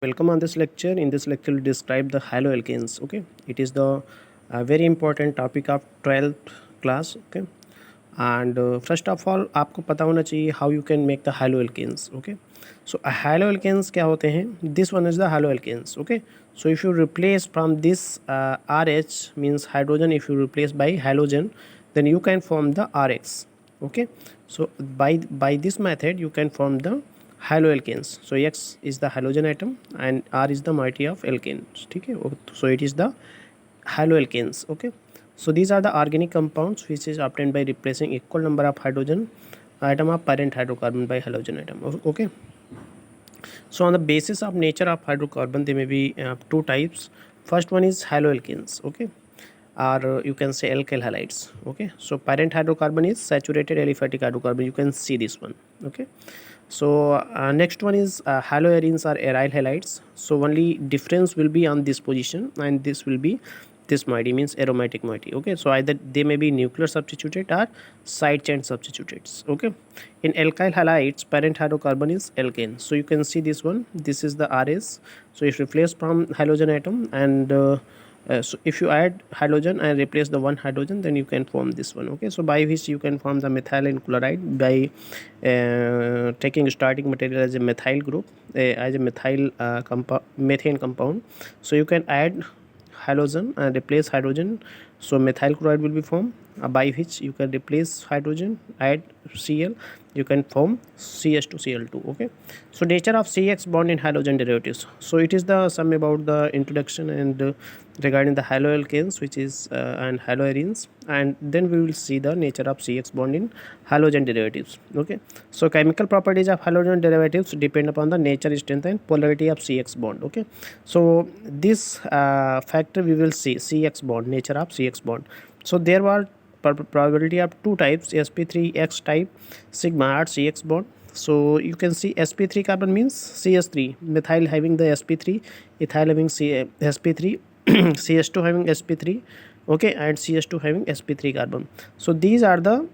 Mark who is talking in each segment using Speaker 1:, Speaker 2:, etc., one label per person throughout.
Speaker 1: Welcome on this lecture. In this lecture, we'll describe the haloalkanes. Okay, it is the very important topic of 12th class. Okay, and first of all, आपको पता होना चाहिए how you can make the haloalkanes. Okay, so haloalkanes क्या होते हैं? This one is the haloalkanes. Okay, so if you replace from this RH means hydrogen, if you replace by halogen, then you can form the RX. Okay, so by this method you can form the haloalkanes. So X is the halogen atom and R is the moiety of alkanes. ठीक है, so it is the haloalkanes. Okay, so these are the organic compounds which is obtained by replacing equal number of hydrogen atom of parent hydrocarbon by halogen atom. Okay, so on the basis of nature of hydrocarbon there may be two types. First one is haloalkanes. Okay, or you can say alkyl halides. Okay, so parent hydrocarbon is saturated aliphatic hydrocarbon. You can see this one. Okay, so next one is haloarenes or aryl halides. So only difference will be on this position, and this will be this moiety, means aromatic moiety. Okay, so either they may be nuclear substituted or side chain substituted. Okay, in alkyl halides parent hydrocarbon is alkane. So you can see this one, this is the RS. So if replaced from halogen atom, and so if you add halogen and replace the one hydrogen, then you can form this one. Okay, so by which you can form the methylene chloride by taking starting material as a methyl group, as a methyl methane compound. So you can add halogen and replace hydrogen, so methyl chloride will be formed, by which you can replace hydrogen, add Cl, you can form CH2Cl2. Okay, so nature of CX bond in halogen derivatives. So it is the sum about the introduction and regarding the haloalkanes, which is and haloarenes, and then we will see the nature of CX bond in halogen derivatives. Okay, so chemical properties of halogen derivatives depend upon the nature, strength and polarity of CX bond. Okay, so this factor we will see CX bond, nature of CX bond. So there were probability of two types, sp3x type, sigma r CX bond. So you can see sp3 carbon means cs3, methyl having the sp3, ethyl having sp3, ch2 having sp3. Okay, and ch2 having sp3 carbon. So these are the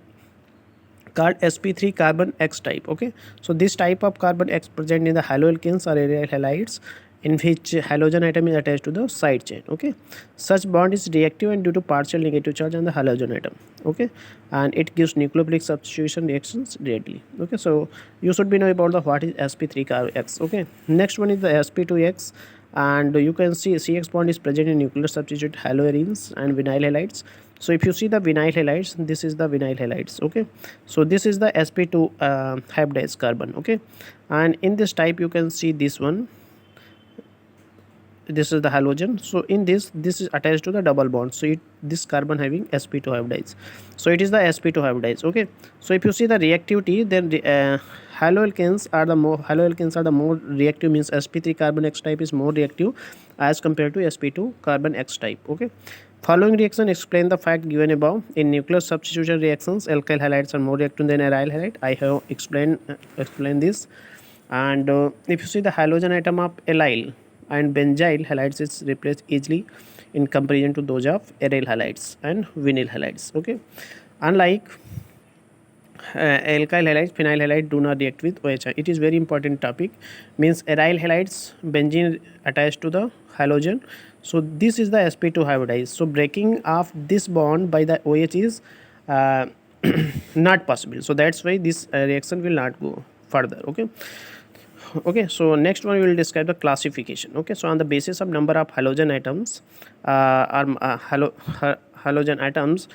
Speaker 1: called sp3 carbon X type. Okay, so this type of carbon X present in the haloalkanes or aryl halides, in which halogen atom is attached to the side chain. Okay, such bond is reactive and due to partial negative charge on the halogen atom. Okay, and it gives nucleophilic substitution reactions readily. Okay, so you should be know about the what is sp3 carbon X. Okay, next one is the sp2x, and you can see CX bond is present in nuclear substitute haloarenes and vinyl halides. So if you see the vinyl halides, this is the vinyl halides. Okay, so this is the sp2 hybridized carbon. Okay, and in this type you can see this one, this is the halogen. So in this is attached to the double bond, so this carbon having sp2 hybridize, so it is the sp2 hybridize. Okay, so if you see the reactivity, then haloalkanes are the more reactive, means sp3 carbon X type is more reactive as compared to sp2 carbon X type. Okay, following reaction explain the fact given above. In nuclear substitution reactions, alkyl halides are more reactive than aryl halide. I have explained this. And if you see the halogen atom of allyl and benzyl halides is replaced easily in comparison to those of aryl halides and vinyl halides. Okay, unlike alkyl halides, phenyl halide do not react with OH. It is very important topic, means aryl halides, benzene attached to the halogen. So this is the sp2 hybridized. So breaking of this bond by the OH is not possible. So that's why this reaction will not go further. Okay. Okay, so next one we will describe the classification. Okay, so on the basis of number of halogen atoms halogen atoms,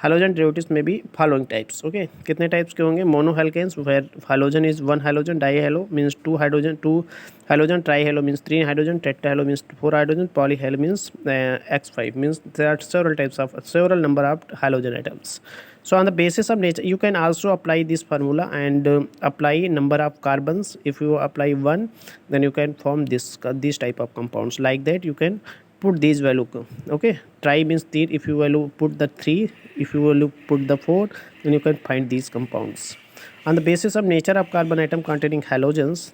Speaker 1: halogen derivatives may be following types. Okay, कितने types के होंगे? Monoalkanes where halogen is one halogen, dihalo means two halogen, trihalo means three hydrogen, tetrahalo means four hydrogen, polyhalo means x5, means there are several number of halogen atoms. So on the basis of nature, you can also apply this formula and apply number of carbons. If you apply 1, then you can form this type of compounds. Like that you can put these value. Okay, tri means 3. If you value put the 3, if you value put the 4, then you can find these compounds. On the basis of nature of carbon atom containing halogens,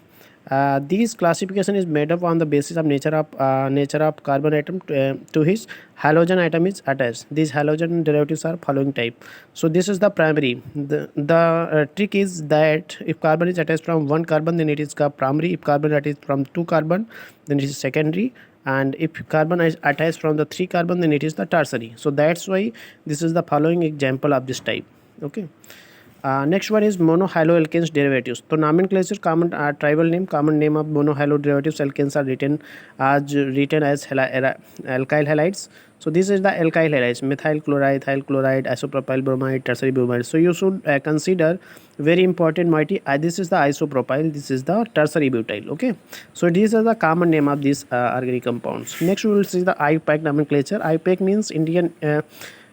Speaker 1: These classification is made up on the basis of nature of carbon atom to his halogen atom is attached. These halogen derivatives are following type. So this is the primary. The trick is that if carbon is attached from one carbon, then it is primary. If carbon attached from two carbon, then it is secondary. And if carbon is attached from the three carbon, then it is the tertiary. So that's why this is the following example of this type. Okay. Next one is monohaloalkanes derivatives. So nomenclature, common tribal name, common name of monohalo derivatives. Alkanes are written as alkyl halides. So this is the alkyl halides: methyl chloride, ethyl chloride, isopropyl bromide, tertiary bromide. So you should consider very important mighty. This is the isopropyl. This is the tertiary butyl. Okay. So these are the common name of these organic compounds. Next we will see the IPAC nomenclature. IPAC means Indian.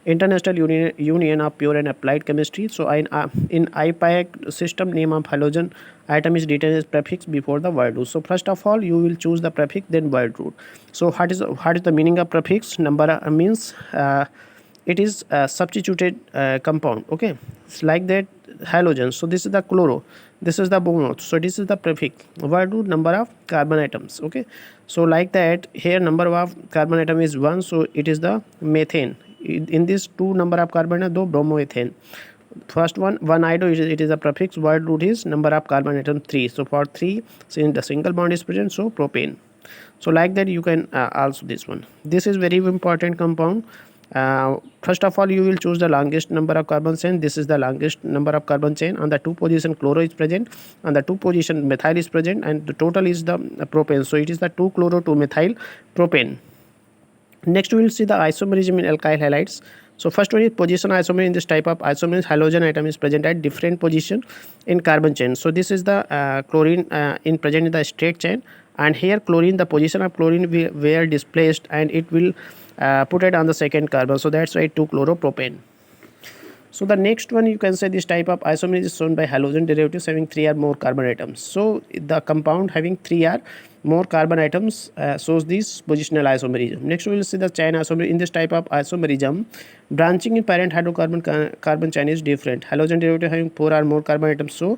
Speaker 1: International Union of Pure and Applied Chemistry. So in IPAC system, name of halogen atom is written as prefix before the word root. So first of all, you will choose the prefix, then word root. So what is the meaning of prefix? Number means it is a substituted compound. Okay, it's like that halogen. So this is the chloro, this is the bromo. So this is the prefix. Word root, number of carbon atoms. Okay, so like that here number of carbon atom is 1, so it is the methane. In this 2 number of carbon are 2 bromoethane. First one iodo, it is a prefix. Word root is number of carbon atom 3. So for 3, since the single bond is present, so propane. So like that you can also this one. This is very important compound. First of all, you will choose the longest number of carbon chain. This is the longest number of carbon chain. On the 2 position chloro is present, on the 2 position methyl is present, and the total is the propane. So it is the 2 chloro 2 methyl propane. Next we will see the isomerism in alkyl halides. So first one is position isomer. In this type of isomer, halogen atom is present at different position in carbon chain. So this is the chlorine in present in the straight chain, and here chlorine, the position of chlorine were displaced, and it will put it on the second carbon. So that's why 2 chloropropane. So the next one, you can say this type of isomer is shown by halogen derivatives having 3 or more carbon atoms. So the compound having 3 or more carbon atoms shows this positional isomerism. Next we will see the chain isomer. In this type of isomerism, branching in parent hydrocarbon carbon chain is different. Halogen derivative having 4 or more carbon atoms, so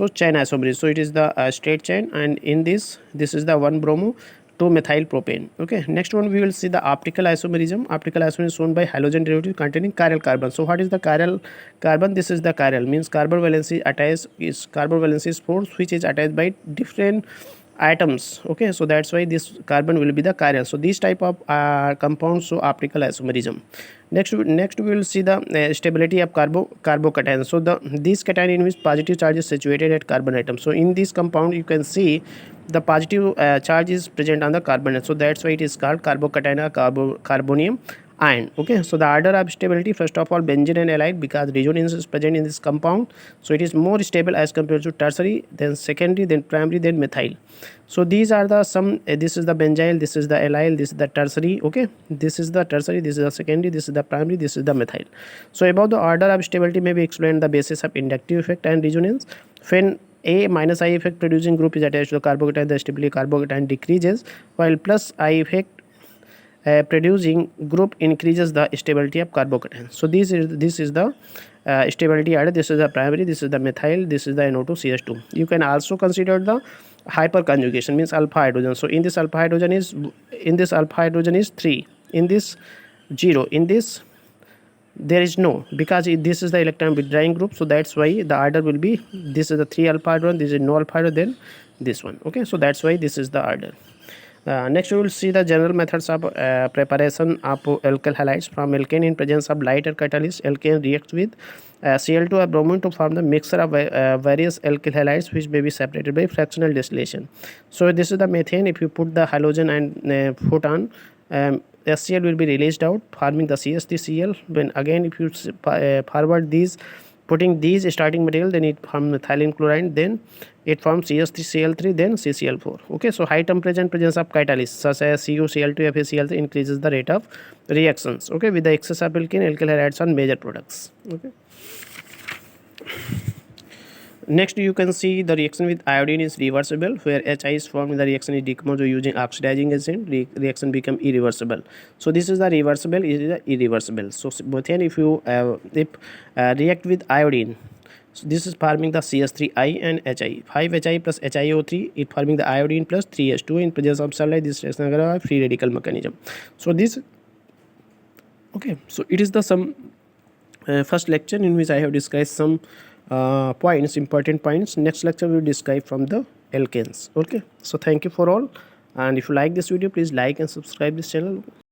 Speaker 1: chain isomerism. So it is the straight chain, and in this is the 1 bromo 2 methyl propane. Okay, next one we will see the optical isomerism. Optical isomerism is shown by halogen derivative containing chiral carbon. So what is the chiral carbon? This is the chiral, means carbon valency attached is carbon valency is force which is attached by different atoms. Okay, so that's why this carbon will be the chiral. So these type of compounds show optical isomerism. Next we will see the stability of carbocation. So this cation in which positive charge is situated at carbon atom. So in this compound you can see the positive charge is present on the carbon, so that's why it is called carbocation or carbonium ion. Okay, so the order of stability, first of all benzene and allyl, because resonance is present in this compound, so it is more stable as compared to tertiary, then secondary, then primary, then methyl. So these are the some this is the benzyl, this is the allyl, this is the tertiary. Okay, this is the tertiary, this is the secondary, this is the primary, this is the methyl. So about the order of stability may be explained the basis of inductive effect and resonance. When a minus I effect producing group is attached to the carbocation, the stability carbocation decreases, while plus I effect producing group increases the stability of carbocation. So this is the stability order. This is the primary, this is the methyl, this is the NO2 CH2. You can also consider the hyperconjugation, means alpha hydrogen. So in this alpha hydrogen is 3, in this 0, in this there is no, because this is the electron withdrawing group, so that's why the order will be, this is the 3 alpha hydrogen, this is no alpha hydrogen, then this one. Okay, so that's why this is the order. Next we will see the general methods of preparation of alkyl halides. From alkane, in presence of lighter catalyst, alkane reacts with Cl2 or bromine to form the mixture of various alkyl halides which may be separated by fractional distillation. So this is the methane. If you put the halogen and photon, HCl will be released out, forming the CH3Cl. When again if you forward these, putting these starting material, then it forms methylene chloride, then it forms CH3Cl3, then CCl4. Okay, so high temperature and presence of catalysts such as CuCl2, FeCl3 increases the rate of reactions. Okay, with the excess of alkane, alkyl halides are major products. Okay. Next you can see the reaction with iodine is reversible, where HI is formed, the reaction is decomposed using oxidizing agent, reaction become irreversible. So this is the reversible, is the irreversible. So methane, if you react with iodine, So this is forming the CH3I and HI. 5HI plus HiO3, it forming the iodine plus 3H2. In presence of sunlight, this reaction is free radical mechanism. So this, okay, so it is the some first lecture in which I have described some points, important points. Next lecture we will describe from the alkanes. Okay, so thank you for all, and if you like this video, please like and subscribe this channel.